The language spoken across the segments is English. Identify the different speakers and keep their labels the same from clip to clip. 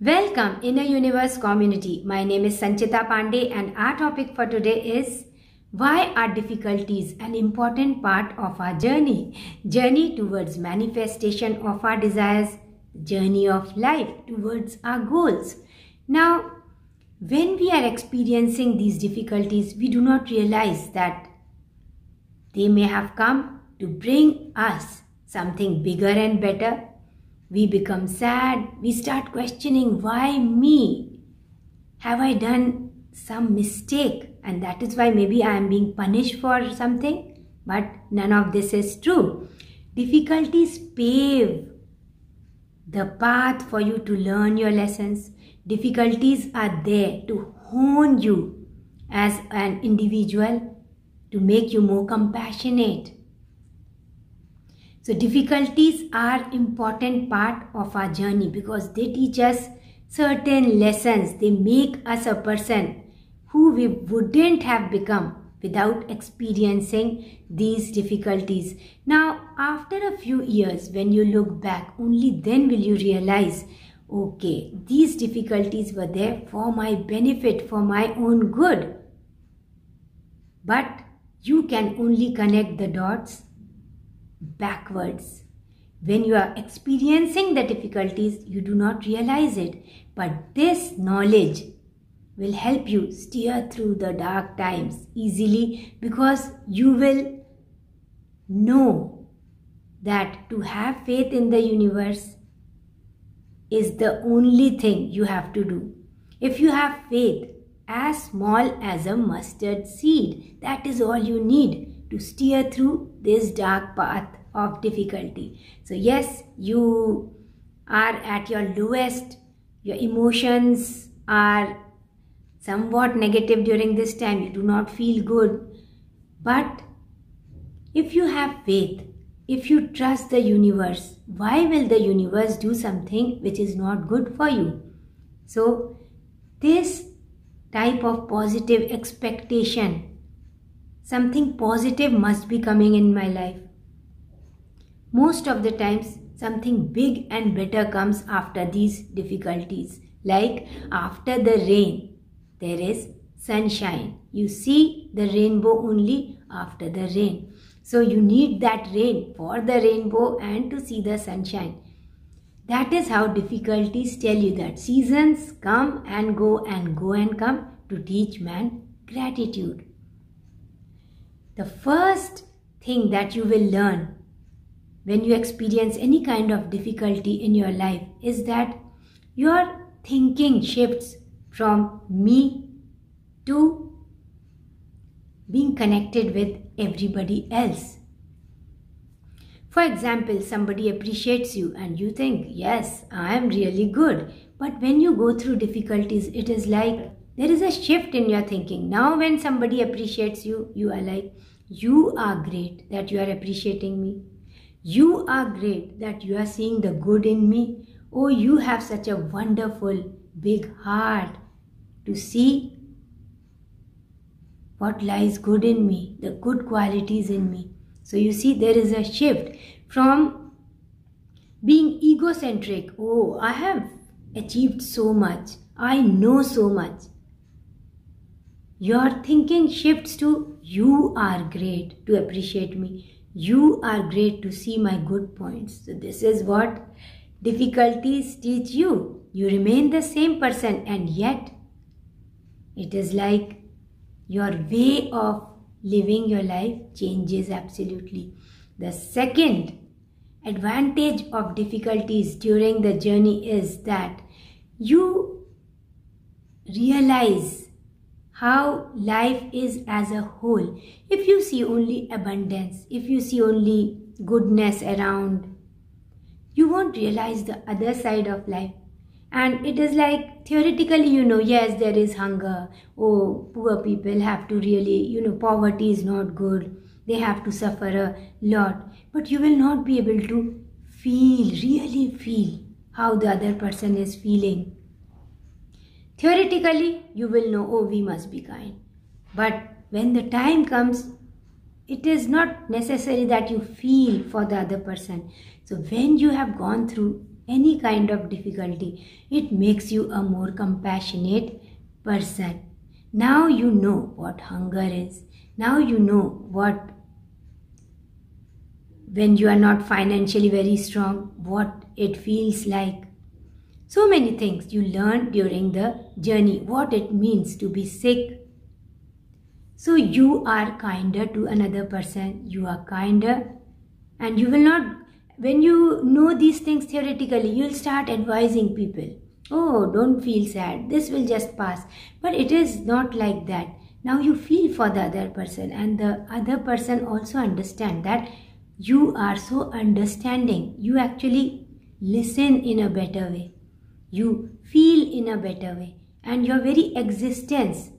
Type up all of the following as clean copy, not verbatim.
Speaker 1: Welcome Inner Universe community. My name is Sanchita Pandey and our topic for today is why are difficulties an important part of our journey towards manifestation of our desires, journey of life towards our goals. Now, when we are experiencing these difficulties, we do not realize that they may have come to bring us something bigger and better. We become sad, we start questioning, why me? Have I done some mistake? And that is why maybe I am being punished for something. But none of this is true. Difficulties pave the path for you to learn your lessons. Difficulties are there to hone you as an individual, to make you more compassionate. So difficulties are important part of our journey because they teach us certain lessons. They make us a person who we wouldn't have become without experiencing these difficulties. Now, after a few years, when you look back, only then will you realize, okay, these difficulties were there for my benefit, for my own good. But you can only connect the dots backwards. When you are experiencing the difficulties, you do not realize it. But this knowledge will help you steer through the dark times easily because you will know that to have faith in the universe is the only thing you have to do. If you have faith as small as a mustard seed, that is all you need to steer through this dark path of difficulty. So yes, you are at your lowest, your emotions are somewhat negative during this time, you do not feel good. But if you have faith, if you trust the universe, why will the universe do something which is not good for you? So this type of positive expectation, something positive must be coming in my life. Most of the times, something big and better comes after these difficulties. Like after the rain, there is sunshine. You see the rainbow only after the rain. So you need that rain for the rainbow and to see the sunshine. That is how difficulties tell you that seasons come and go and go and come to teach man gratitude. The first thing that you will learn when you experience any kind of difficulty in your life is that your thinking shifts from me to being connected with everybody else. For example, somebody appreciates you and you think, yes, I am really good. But when you go through difficulties, it is like there is a shift in your thinking. Now when somebody appreciates you, you are like, you are great that you are appreciating me. You are great that you are seeing the good in me. Oh, you have such a wonderful big heart to see what lies good in me, the good qualities in me. So you see there is a shift from being egocentric. Oh, I have achieved so much. I know so much. Your thinking shifts to you are great to appreciate me. You are great to see my good points. So this is what difficulties teach you. You remain the same person and yet it is like your way of living your life changes absolutely. The second advantage of difficulties during the journey is that you realize how life is as a whole. If you see only abundance, if you see only goodness around, you won't realize the other side of life. And it is like theoretically, yes, there is hunger. Oh, poor people have to really, poverty is not good. They have to suffer a lot. But you will not be able to really feel how the other person is feeling. Theoretically, you will know, oh, we must be kind. But when the time comes, it is not necessary that you feel for the other person. So when you have gone through any kind of difficulty. It makes you a more compassionate person. Now you know what hunger is. Now you know what, when you are not financially very strong, what it feels like. So many things you learn during the journey, what it means to be sick. So you are kinder to another person, you are kinder, and you will not, when you know these things theoretically, you will start advising people. Oh, don't feel sad, this will just pass. But it is not like that. Now you feel for the other person, and the other person also understand that you are so understanding. You actually listen in a better way. You feel in a better way. And your very existence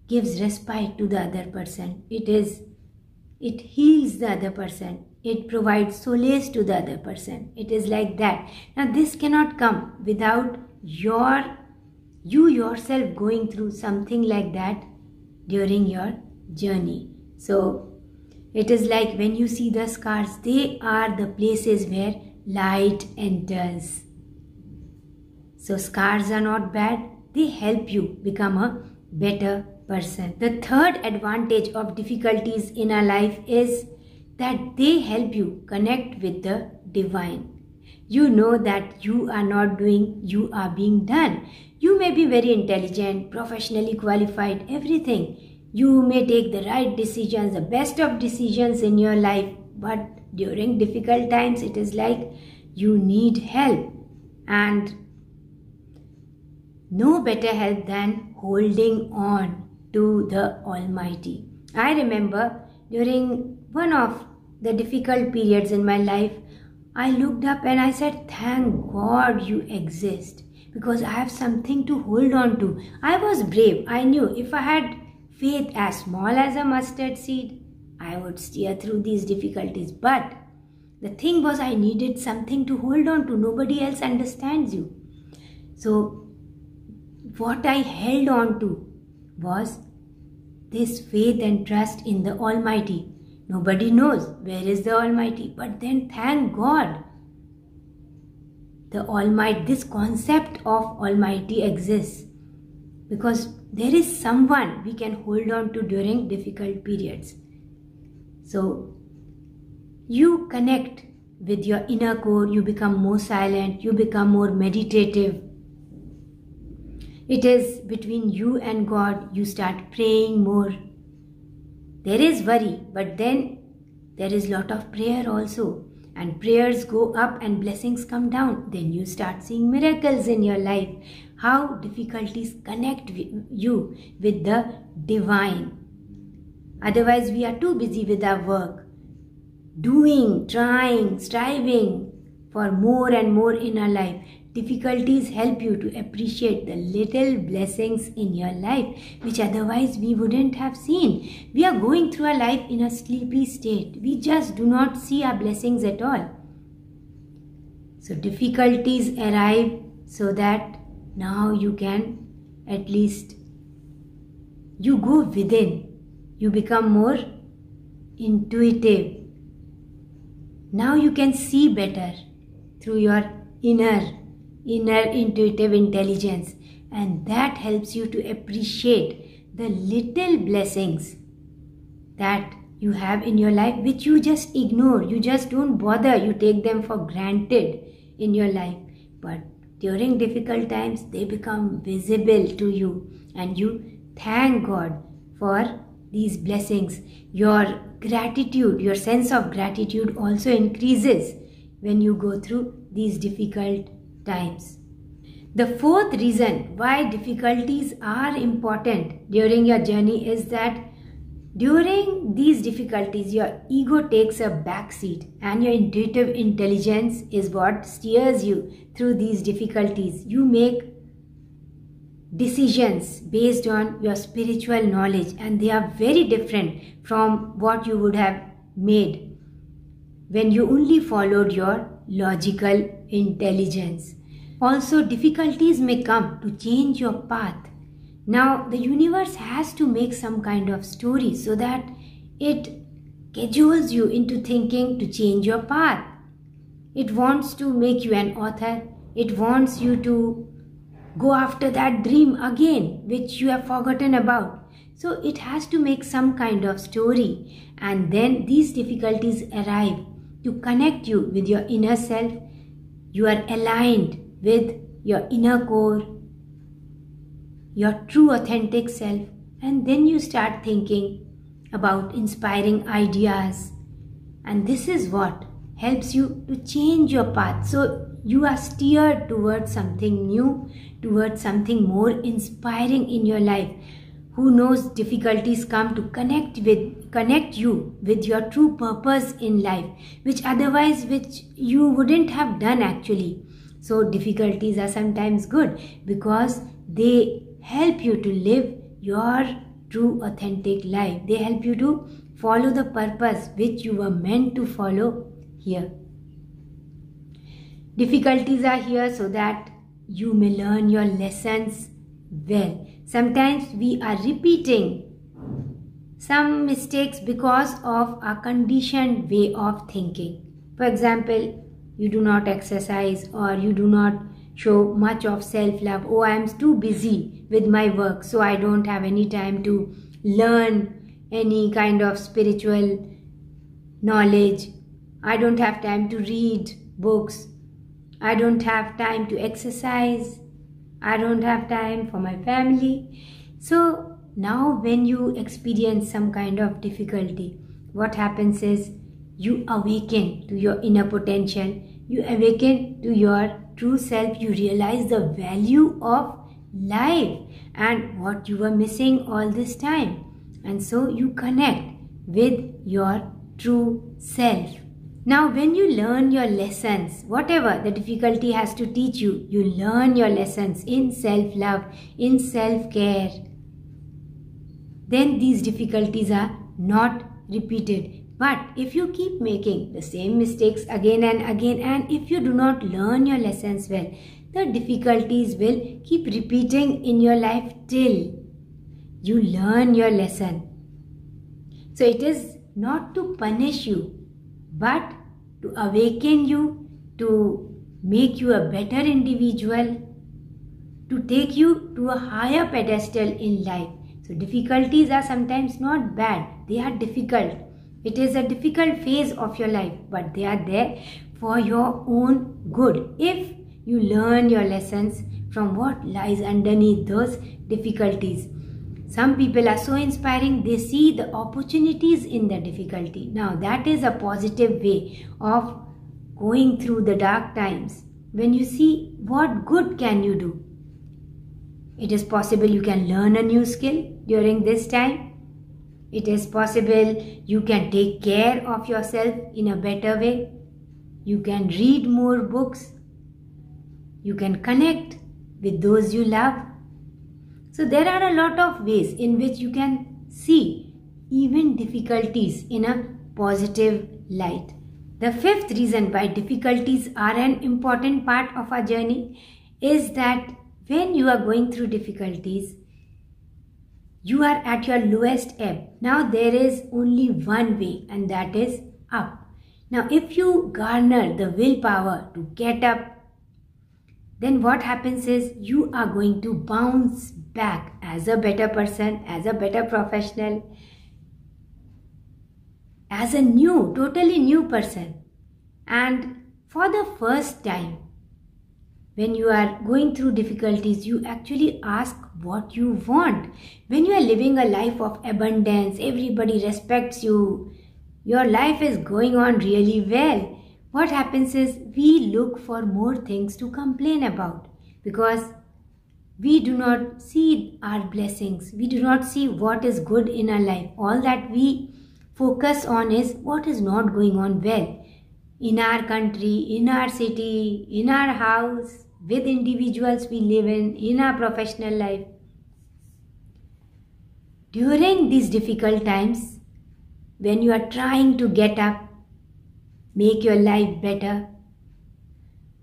Speaker 1: gives respite to the other person. It heals the other person. It provides solace to the other person. It is like that. Now this cannot come without you yourself going through something like that during your journey. So it is like when you see the scars, they are the places where light enters. So scars are not bad. They help you become a better person. The third advantage of difficulties in our life is that they help you connect with the divine. You know that you are not doing, you are being done. You may be very intelligent, professionally qualified, everything. You may take the right decisions, the best of decisions in your life. But during difficult times, it is like you need help. And no better help than holding on to the Almighty. I remember during one of the difficult periods in my life, I looked up and I said, thank God you exist, because I have something to hold on to. I was brave. I knew if I had faith as small as a mustard seed, I would steer through these difficulties. But the thing was, I needed something to hold on to. Nobody else understands you. So what I held on to was this faith and trust in the Almighty. Nobody knows where is the Almighty, but then thank God, the Almighty, this concept of Almighty exists, because there is someone we can hold on to during difficult periods. So you connect with your inner core, you become more silent, you become more meditative. It is between you and God. You start praying more. There is worry, but then there is lot of prayer also. And prayers go up and blessings come down. Then you start seeing miracles in your life. How difficulties connect you with the divine. Otherwise, we are too busy with our work, doing, trying, striving for more and more in our life. Difficulties help you to appreciate the little blessings in your life, which otherwise we wouldn't have seen. We are going through our life in a sleepy state. We just do not see our blessings at all. So difficulties arrive so that now you can at least, you go within. You become more intuitive. Now you can see better through your inner intuitive intelligence, and that helps you to appreciate the little blessings that you have in your life, which you just ignore, you just don't bother, you take them for granted in your life. But during difficult times, they become visible to you, and you thank God for these blessings. Your gratitude, your sense of gratitude also increases when you go through these difficult times. The fourth reason why difficulties are important during your journey is that during these difficulties, your ego takes a back seat, and your intuitive intelligence is what steers you through these difficulties. You make decisions based on your spiritual knowledge, and they are very different from what you would have made when you only followed your logical intelligence. Also, difficulties may come to change your path. Now, the universe has to make some kind of story so that it cajoles you into thinking to change your path. It wants to make you an author. It wants you to go after that dream again, which you have forgotten about. So it has to make some kind of story, and then these difficulties arrive to connect you with your inner self. You are aligned with your inner core, your true authentic self, and then you start thinking about inspiring ideas, and this is what helps you to change your path. So you are steered towards something new, towards something more inspiring in your life. Who knows, difficulties come to connect you with your true purpose in life, which you wouldn't have done actually. So difficulties are sometimes good because they help you to live your true authentic life. They help you to follow the purpose which you were meant to follow here. Difficulties are here so that you may learn your lessons well. Sometimes we are repeating some mistakes because of our conditioned way of thinking. For example, you do not exercise or you do not show much of self-love. Oh, I am too busy with my work, so I don't have any time to learn any kind of spiritual knowledge. I don't have time to read books. I don't have time to exercise. I don't have time for my family. So now when you experience some kind of difficulty, what happens is you awaken to your inner potential. You awaken to your true self. You realize the value of life and what you were missing all this time. And so you connect with your true self. Now when you learn your lessons, whatever the difficulty has to teach you, you learn your lessons in self-love, in self-care. Then these difficulties are not repeated. But if you keep making the same mistakes again and again, and if you do not learn your lessons well, the difficulties will keep repeating in your life till you learn your lesson. So it is not to punish you, but to awaken you, to make you a better individual, to take you to a higher pedestal in life. So difficulties are sometimes not bad, they are difficult. It is a difficult phase of your life, but they are there for your own good. If you learn your lessons from what lies underneath those difficulties. Some people are so inspiring, they see the opportunities in the difficulty. Now that is a positive way of going through the dark times. When you see what good can you do. It is possible you can learn a new skill during this time. It is possible you can take care of yourself in a better way. You can read more books. You can connect with those you love. So there are a lot of ways in which you can see even difficulties in a positive light. The fifth reason why difficulties are an important part of our journey is that when you are going through difficulties, you are at your lowest ebb. Now there is only one way, and that is up. Now if you garner the willpower to get up, then what happens is you are going to bounce back as a better person, as a better professional, as a new, totally new person. And for the first time, when you are going through difficulties, you actually ask what you want. When you are living a life of abundance, everybody respects you, your life is going on really well. What happens is we look for more things to complain about because we do not see our blessings. We do not see what is good in our life. All that we focus on is what is not going on well in our country, in our city, in our house, with individuals we live in our professional life. During these difficult times, when you are trying to get up, make your life better,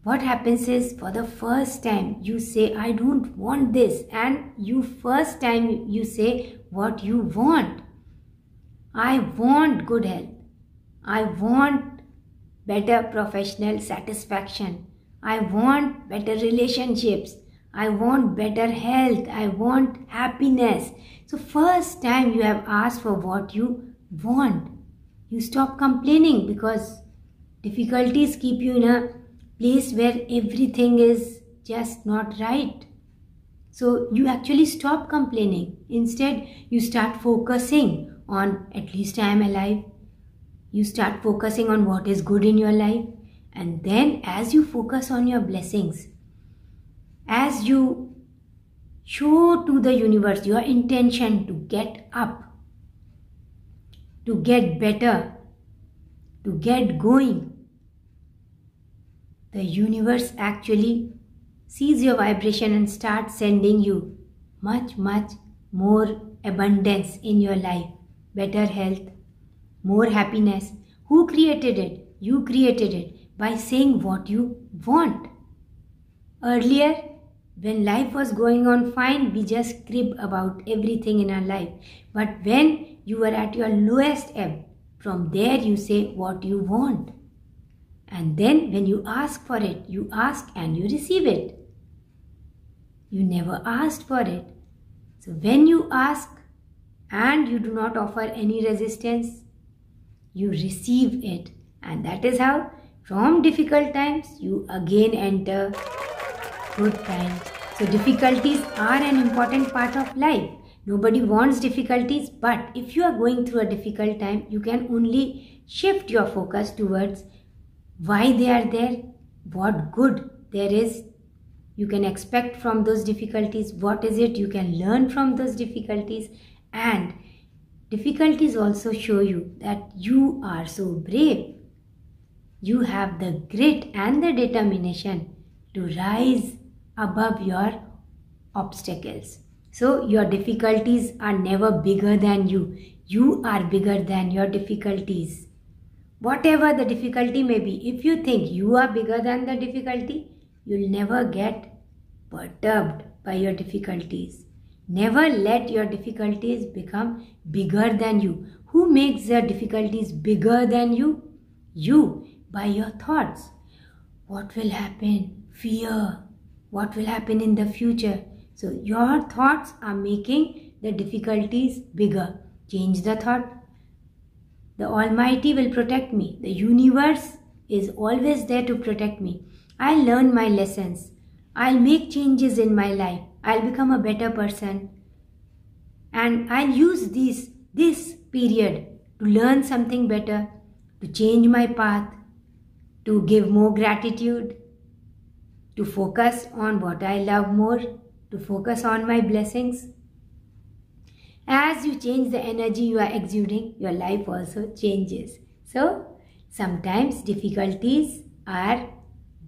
Speaker 1: what happens is for the first time you say, I don't want this, and first time you say what you want. I want good health. I want better professional satisfaction. I want better relationships. I want better health. I want happiness. So first time you have asked for what you want, you stop complaining, because difficulties keep you in a place where everything is just not right. So you actually stop complaining. Instead, you start focusing on, at least I am alive. You start focusing on what is good in your life. And then as you focus on your blessings, as you show to the universe your intention to get up, to get better, to get going, the universe actually sees your vibration and starts sending you much more abundance in your life, better health, more happiness. Who created it? You created it by saying what you want. Earlier, when life was going on fine, we just crib about everything in our life. But when you were at your lowest ebb, from there you say what you want. And then when you ask for it, you ask and you receive it. You never asked for it. So when you ask and you do not offer any resistance, you receive it. And that is how from difficult times you again enter good times. So difficulties are an important part of life. Nobody wants difficulties, but if you are going through a difficult time, you can only shift your focus towards why they are there, what good there is you can expect from those difficulties, what is it you can learn from those difficulties. And difficulties also show you that you are so brave. You have the grit and the determination to rise above your obstacles. So your difficulties are never bigger than you. You are bigger than your difficulties. Whatever the difficulty may be, if you think you are bigger than the difficulty, you'll never get perturbed by your difficulties. Never let your difficulties become bigger than you. Who makes the difficulties bigger than you? You, by your thoughts. What will happen? Fear. What will happen in the future? So your thoughts are making the difficulties bigger. Change the thought. The Almighty will protect me. The universe is always there to protect me. I'll learn my lessons. I'll make changes in my life. I'll become a better person. And I'll use this period to learn something better, to change my path, to give more gratitude, to focus on what I love more, to focus on my blessings. As you change the energy you are exuding, your life also changes. So, sometimes difficulties are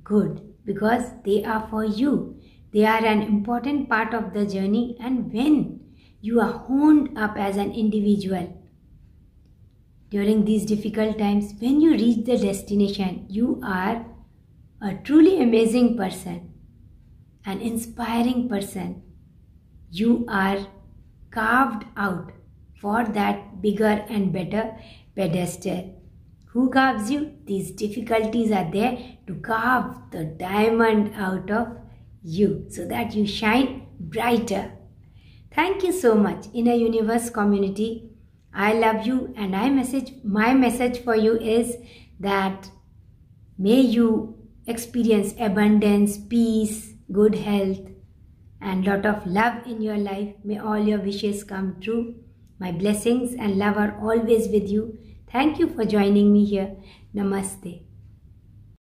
Speaker 1: good because they are for you. They are an important part of the journey, and when you are honed up as an individual during these difficult times, when you reach the destination, you are a truly amazing person, an inspiring person. You are carved out for that bigger and better pedestal. Who carves you? These difficulties are there to carve the diamond out of you so that you shine brighter. Thank you so much, Inner Universe community. I love you, and my message for you is that may you experience abundance, peace, good health, and lot of love in your life. May all your wishes come true. My blessings and love are always with you. Thank you for joining me here. Namaste.